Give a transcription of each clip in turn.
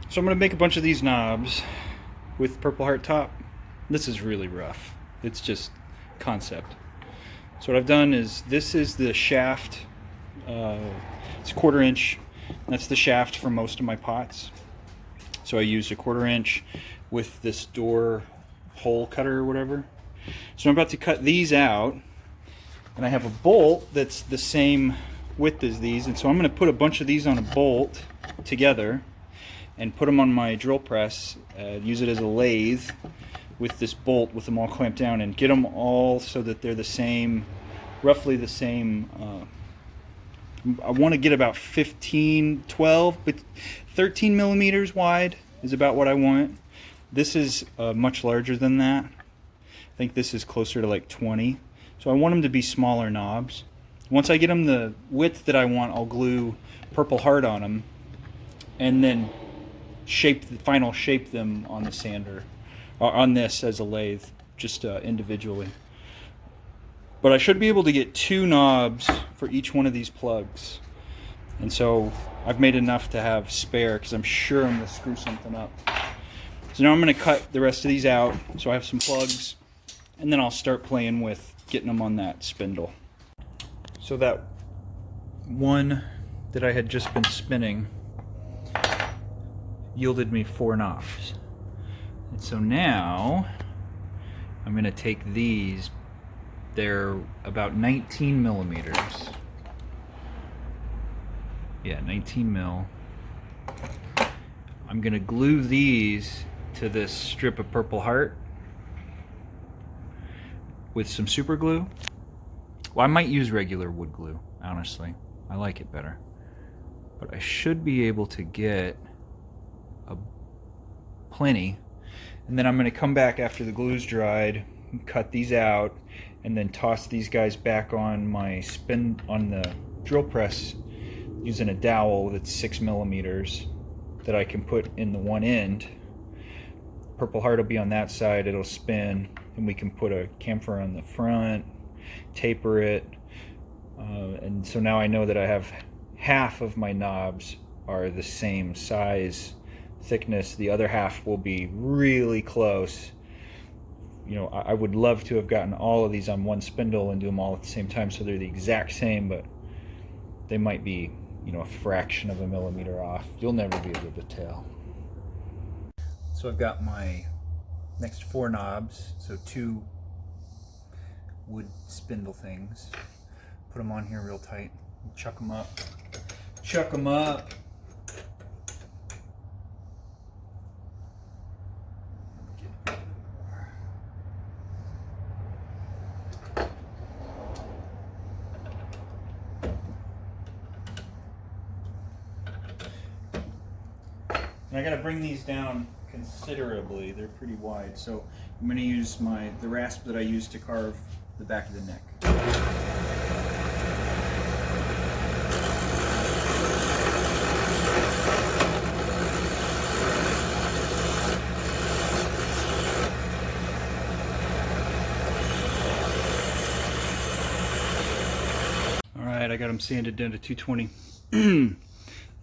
So I'm going to make a bunch of these knobs with Purple Heart top. This is really rough. It's just concept. So what I've done is, this is the shaft. It's a 1/4 inch. That's the shaft for most of my pots. So I used a 1/4 inch with this door hole cutter or whatever. So I'm about to cut these out, and I have a bolt that's the same width as these, and so I'm going to put a bunch of these on a bolt together and put them on my drill press, use it as a lathe with this bolt with them all clamped down, and get them all so that they're the same, roughly the same. I want to get about 15, 12, but 13 millimeters wide is about what I want. This is much larger than that. I think this is closer to like 20. So I want them to be smaller knobs. Once I get them the width that I want, I'll glue Purple Heart on them, and then final shape them on the sander, or on this as a lathe, just individually. But I should be able to get 2 knobs for each one of these plugs, and so I've made enough to have spare, because I'm sure I'm going to screw something up. So now I'm going to cut the rest of these out so I have some plugs, and then I'll start playing with getting them on that spindle. So that one that I had just been spinning yielded me 4 knobs. And so now I'm going to take these. They're about 19 millimeters. Yeah, 19 mil. I'm going to glue these to this strip of Purple Heart with some super glue. Well, I might use regular wood glue, honestly. I like it better. But I should be able to get plenty. And then I'm going to come back after the glue's dried, cut these out, and then toss these guys back on on the drill press using a dowel that's 6 millimeters that I can put in the one end. Purple Heart will be on that side, it'll spin, and we can put a chamfer on the front, taper it, and so now I know that I have half of my knobs are the same size, thickness. The other half will be really close. You know, I would love to have gotten all of these on one spindle and do them all at the same time so they're the exact same, but they might be, you know, a fraction of a millimeter off. You'll never be able to tell. So I've got my next 4 knobs, so 2 wood spindle things. Put them on here real tight, chuck them up. Chuck them up. And I gotta bring these down considerably. They're pretty wide, so I'm gonna use the rasp that I use to carve the back of the neck. Alright, I got them sanded down to 220.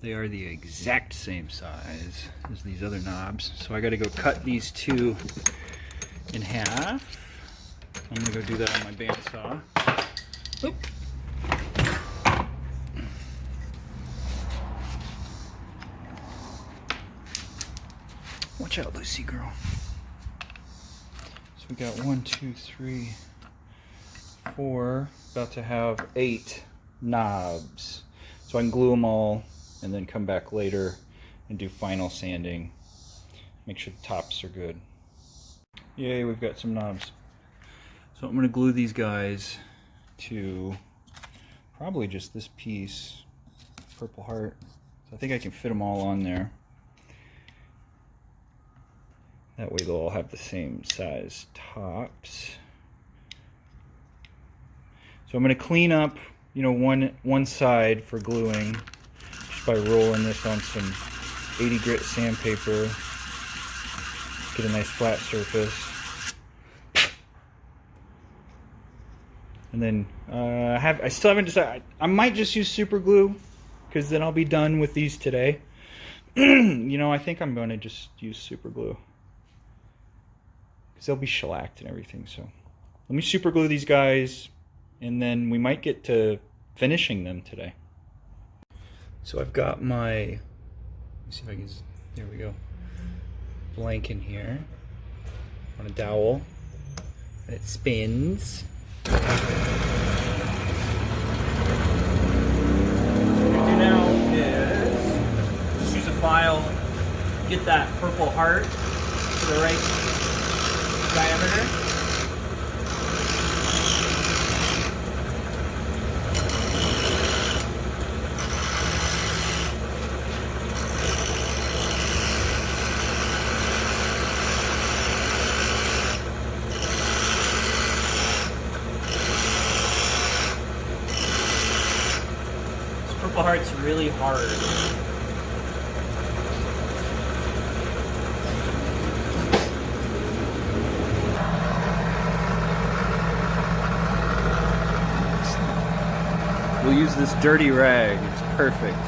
They are the exact same size as these other knobs. So I gotta go cut these 2 in half. I'm gonna go do that on my bandsaw. Oop. Watch out, Lucy girl. So we got 1, 2, 3, 4, about to have 8 knobs. So I can glue them all and then come back later and do final sanding. Make sure the tops are good. Yay, we've got some knobs. So I'm going to glue these guys to probably just this piece, Purple Heart. So I think I can fit them all on there. That way they'll all have the same size tops. So I'm going to clean up, you know, one side for gluing just by rolling this on some 80 grit sandpaper. Get a nice flat surface. And then I still haven't decided. I might just use super glue because then I'll be done with these today. You know, I think I'm going to just use super glue because they'll be shellacked and everything. So let me super glue these guys, and then we might get to finishing them today. So I've got my, let me see if I can, there we go, blank in here on a dowel, and it spins. What we do now is just use a file, get that purple heart to the right diameter. Purple heart's really hard. We'll use this dirty rag. It's perfect.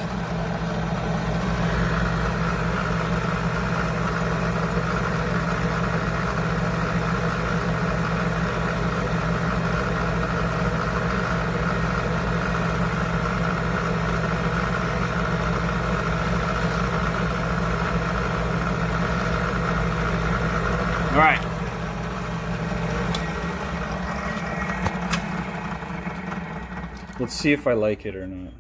All right. Let's see if I like it or not.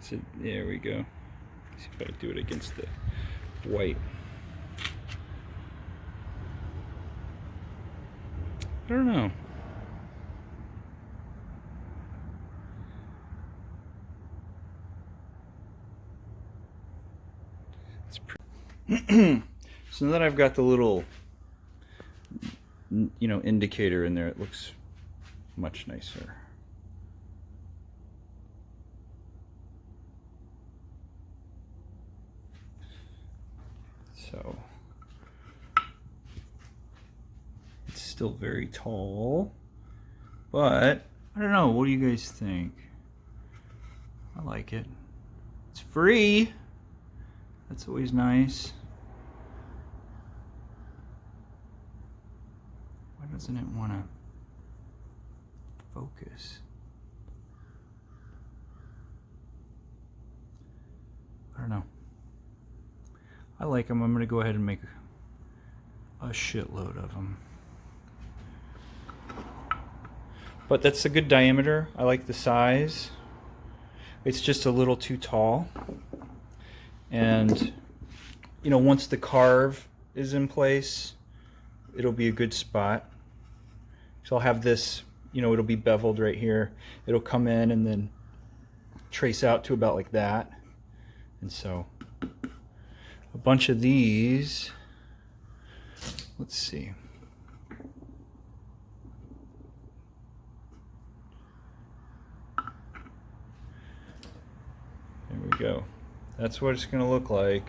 So there we go. Let's see if I can do it against the white. I don't know. It's so now that I've got the little, you know, indicator in there, it looks much nicer. So it's still very tall, but I don't know. What do you guys think? I like it. It's free. That's always nice. Why doesn't it want to focus? I don't know. I like them. I'm going to go ahead and make a shitload of them. But that's a good diameter. I like the size. It's just a little too tall. And, you know, once the carve is in place, it'll be a good spot. So I'll have this, you know, it'll be beveled right here. It'll come in and then trace out to about like that. And so a bunch of these, let's see. There we go. That's what it's going to look like.